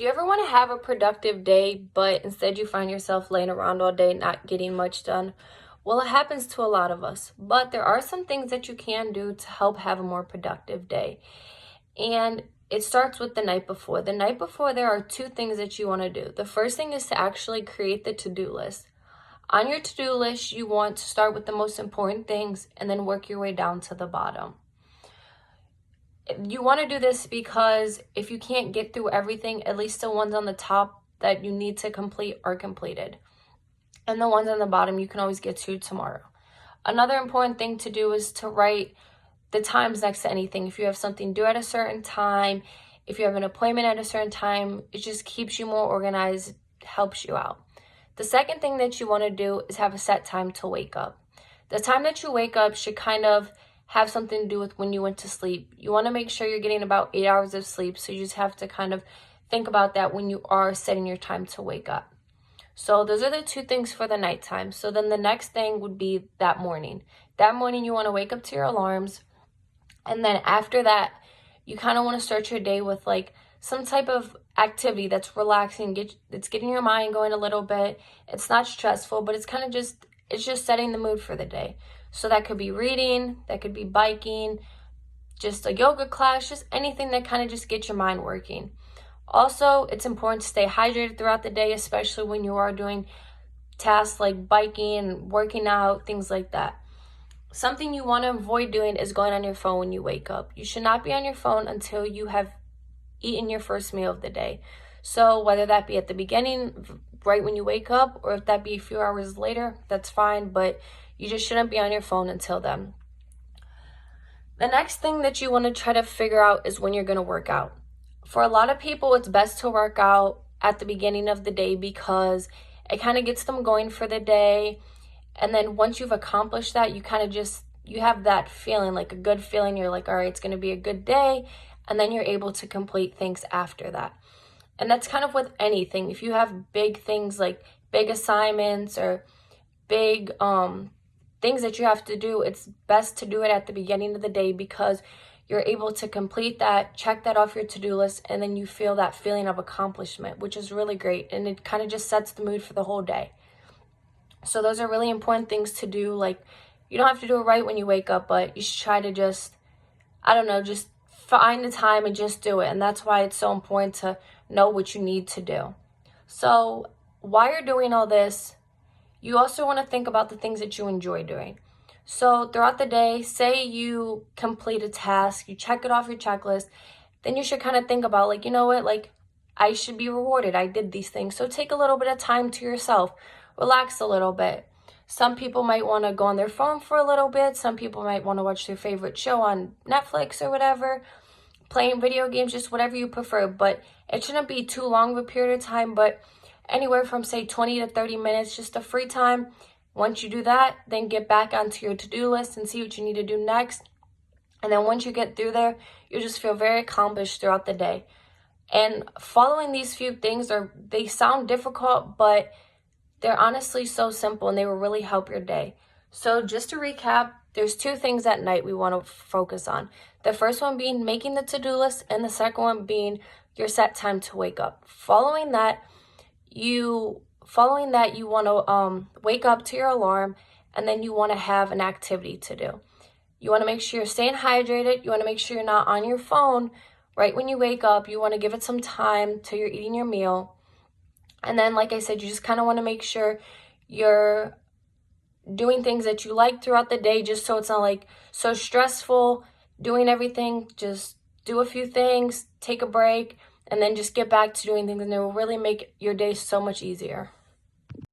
Do you ever want to have a productive day, but instead you find yourself laying around all day not getting much done? Well, it happens to a lot of us, but there are some things that you can do to help have a more productive day. And it starts with the night before. The night before, there are two things that you want to do. The first thing is to actually create the to-do list. On your to-do list, you want to start with the most important things and then work your way down to the bottom. You want to do this because if you can't get through everything, at least the ones on the top that you need to complete are completed. And the ones on the bottom you can always get to tomorrow. Another important thing to do is to write the times next to anything. If you have something due at a certain time, if you have an appointment at a certain time, it just keeps you more organized, helps you out. The second thing that you want to do is have a set time to wake up. The time that you wake up should kind of have something to do with when you went to sleep. You want to make sure you're getting about 8 hours of sleep, so you just have to kind of think about that when you are setting your time to wake up. So those are the two things for the nighttime. So then the next thing would be that morning. That morning you want to wake up to your alarms, and then after that, you kind of want to start your day with like some type of activity that's relaxing, it's getting your mind going a little bit. It's not stressful, but it's kind of just setting the mood for the day. So that could be reading, that could be biking, just a yoga class, just anything that kind of just gets your mind working. Also, it's important to stay hydrated throughout the day, especially when you are doing tasks like biking, working out, things like that. Something you want to avoid doing is going on your phone when you wake up. You should not be on your phone until you have eaten your first meal of the day. So whether that be at the beginning, right when you wake up, or if that be a few hours later, that's fine, but you just shouldn't be on your phone until then. The next thing that you want to try to figure out is when you're going to work out. For a lot of people, it's best to work out at the beginning of the day because it kind of gets them going for the day. And then once you've accomplished that, you kind of you have that feeling, like a good feeling. You're like, all right, it's going to be a good day. And then you're able to complete things after that. And that's kind of with anything. If you have big things like big assignments or big things that you have to do, it's best to do it at the beginning of the day because you're able to complete that, check that off your to-do list, and then you feel that feeling of accomplishment, which is really great. And it kind of just sets the mood for the whole day. So those are really important things to do. Like, you don't have to do it right when you wake up, but you should try to just find the time and just do it. And that's why it's so important to know what you need to do. So while you're doing all this, you also want to think about the things that you enjoy doing. So throughout the day, say you complete a task, you check it off your checklist, then you should kind of think about like, you know what, like I should be rewarded. I did these things. So take a little bit of time to yourself, relax a little bit. Some people might want to go on their phone for a little bit. Some people might want to watch their favorite show on Netflix or whatever, playing video games, just whatever you prefer. But it shouldn't be too long of a period of time, but anywhere from say 20 to 30 minutes, just a free time. Once you do that, then get back onto your to-do list and see what you need to do next. And then once you get through there, you'll just feel very accomplished throughout the day. And following these few things, they sound difficult, but they're honestly so simple and they will really help your day. So just to recap, there's two things at night we want to focus on. The first one being making the to-do list, and the second one being your set time to wake up. Following that, you want to wake up to your alarm, and then you want to have an activity to do. You want to make sure you're staying hydrated. You want to make sure you're not on your phone right when you wake up. You want to give it some time till you're eating your meal. And then, like I said, you just kind of want to make sure you're doing things that you like throughout the day, just so it's not like so stressful doing everything. Just do a few things, take a break, and then just get back to doing things, and it will really make your day so much easier.